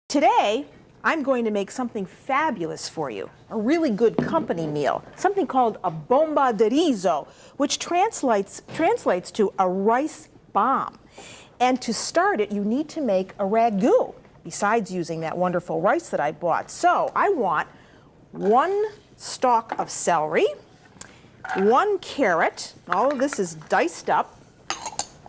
Today, I'm going to make something fabulous for you, a really good company meal, something called a bomba di riso, which translates to a rice bomb. And to start it, you need to make a ragu, besides using that wonderful rice that I bought. So I want 1 stalk of celery, 1 carrot, all of this is diced up,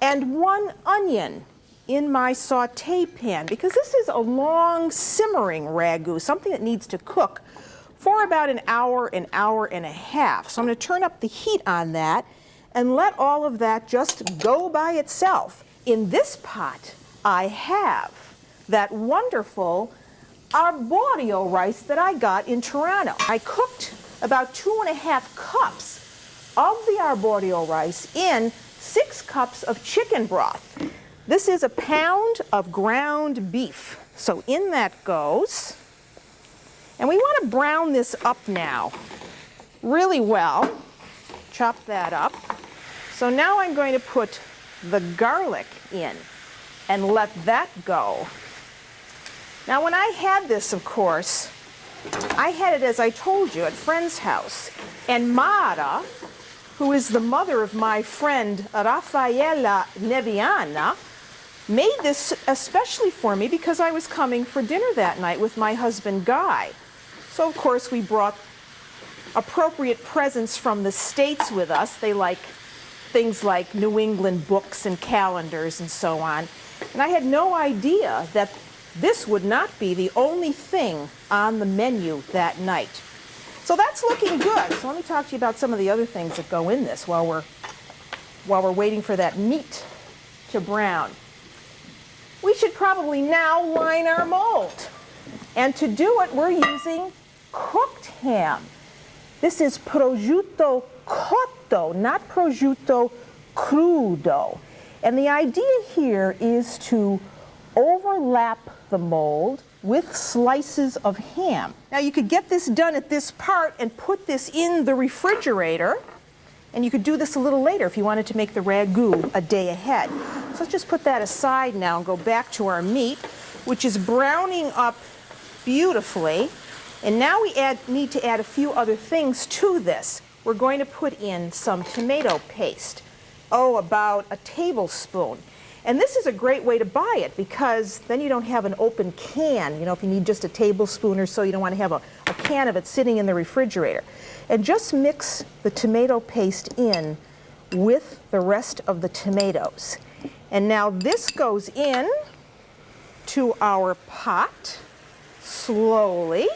and 1 onion in my saute pan, because this is a long simmering ragu, something that needs to cook for about an hour and a half. So I'm going to turn up the heat on that and let all of that just go by itself. In this pot, I have that wonderful arborio rice that I got in Toronto. I cooked about 2½ cups of the arborio rice in 6 cups of chicken broth. This is a pound of ground beef. So in that goes. And we want to brown this up now really well. Chop that up. So now I'm going to put the garlic in and let that go. Now when I had this, of course, I had it, as I told you, at a friend's house. And Mara, who is the mother of my friend Raffaella Neviana, made this especially for me because I was coming for dinner that night with my husband Guy. So of course we brought appropriate presents from the States with us. They like things like New England books and calendars and so on. And I had no idea that this would not be the only thing on the menu that night. So that's looking good. So let me talk to you about some of the other things that go in this while we're waiting for that meat to brown. We should probably now line our mold. And to do it, we're using cooked ham. This is prosciutto cotto, not prosciutto crudo. And the idea here is to overlap the mold with slices of ham. Now you could get this done at this part and put this in the refrigerator. And you could do this a little later if you wanted to make the ragu a day ahead. So let's just put that aside now and go back to our meat, which is browning up beautifully. And now we need to add a few other things to this. We're going to put in some tomato paste. About a tablespoon. And this is a great way to buy it because then you don't have an open can. You know, if you need just a tablespoon or so, you don't want to have a can of it sitting in the refrigerator. And just mix the tomato paste in with the rest of the tomatoes. And now this goes in to our pot slowly.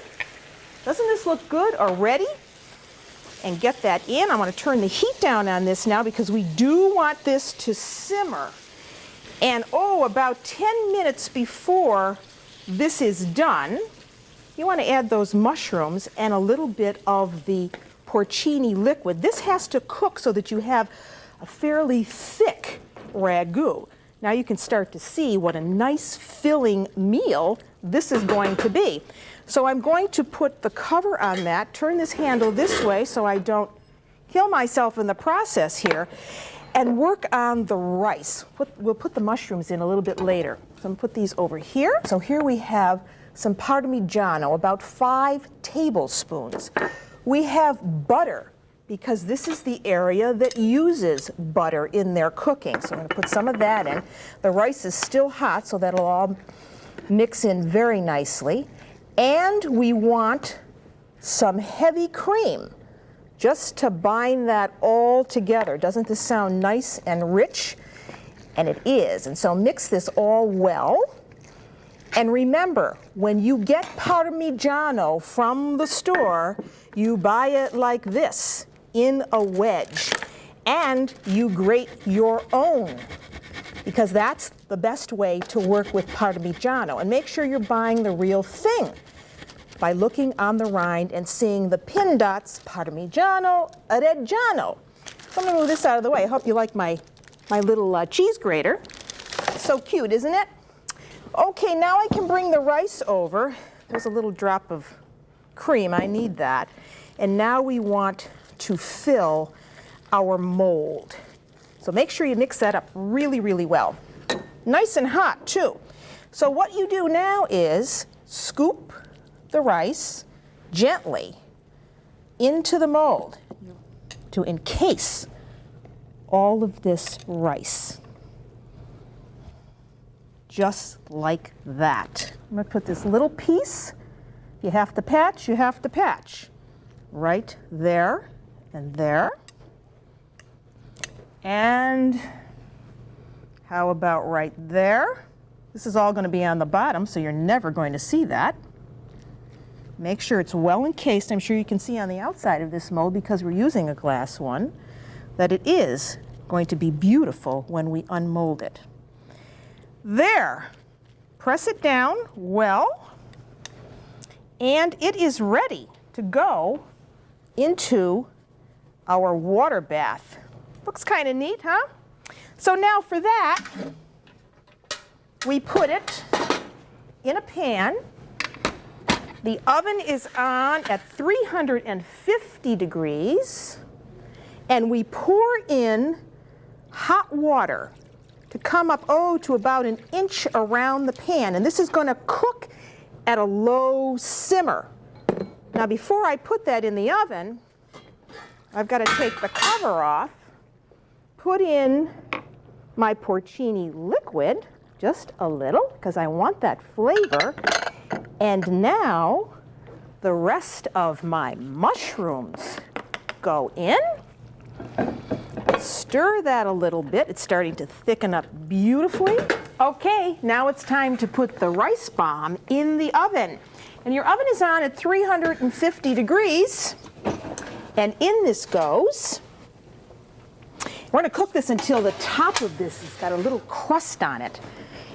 Doesn't this look good already? And get that in. I want to turn the heat down on this now because we do want this to simmer. And about 10 minutes before this is done, you want to add those mushrooms and a little bit of the porcini liquid. This has to cook so that you have a fairly thick ragu. Now you can start to see what a nice filling meal this is going to be. So I'm going to put the cover on that, turn this handle this way so I don't kill myself in the process here, and work on the rice. We'll put the mushrooms in a little bit later. So I'm going to put these over here. So here we have some parmigiano, about 5 tablespoons. We have butter, because this is the area that uses butter in their cooking. So I'm going to put some of that in. The rice is still hot, so that'll all mix in very nicely. And we want some heavy cream, just to bind that all together. Doesn't this sound nice and rich? And it is. And so mix this all well. And remember, when you get Parmigiano from the store, you buy it like this, in a wedge. And you grate your own, because that's the best way to work with Parmigiano. And make sure you're buying the real thing by looking on the rind and seeing the pin dots, Parmigiano Reggiano. So I'm going to move this out of the way. I hope you like my little cheese grater. So cute, isn't it? Okay, now I can bring the rice over. There's a little drop of cream. I need that. And now we want to fill our mold. So make sure you mix that up really, really well. Nice and hot, too. So what you do now is scoop the rice gently into the mold to encase all of this rice. Just like that. I'm going to put this little piece. If you have to patch, you have to patch. Right there and there. And how about right there? This is all going to be on the bottom, so you're never going to see that. Make sure it's well encased. I'm sure you can see on the outside of this mold, because we're using a glass one, that it is going to be beautiful when we unmold it. There. Press it down well, and it is ready to go into our water bath. Looks kind of neat, huh? So now for that, we put it in a pan. The oven is on at 350 degrees, and we pour in hot water to come up, to about an inch around the pan. And this is going to cook at a low simmer. Now, before I put that in the oven, I've got to take the cover off, put in my porcini liquid, just a little, because I want that flavor. And now the rest of my mushrooms go in. Stir that a little bit. It's starting to thicken up beautifully. Okay, now it's time to put the rice bomb in the oven. And your oven is on at 350 degrees. And in this goes. We're going to cook this until the top of this has got a little crust on it.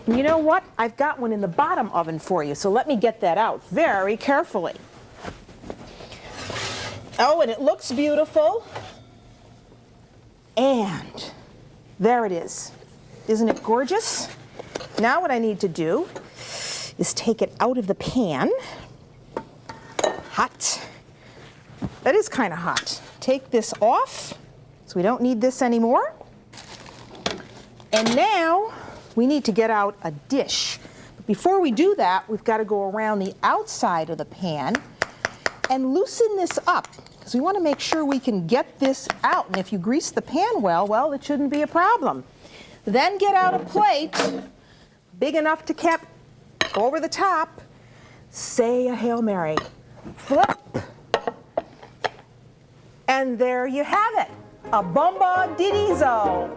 And you know what? I've got one in the bottom oven for you, so let me get that out very carefully. Oh, and it looks beautiful. And there it is. Isn't it gorgeous? Now what I need to do is take it out of the pan. Hot. That is kind of hot. Take this off, so we don't need this anymore. And now we need to get out a dish. But before we do that, we've got to go around the outside of the pan and loosen this up, because we want to make sure we can get this out. And if you grease the pan well, it shouldn't be a problem. Then get out a plate big enough to cap over the top. Say a Hail Mary. Flip. And there you have it, a bomba di riso.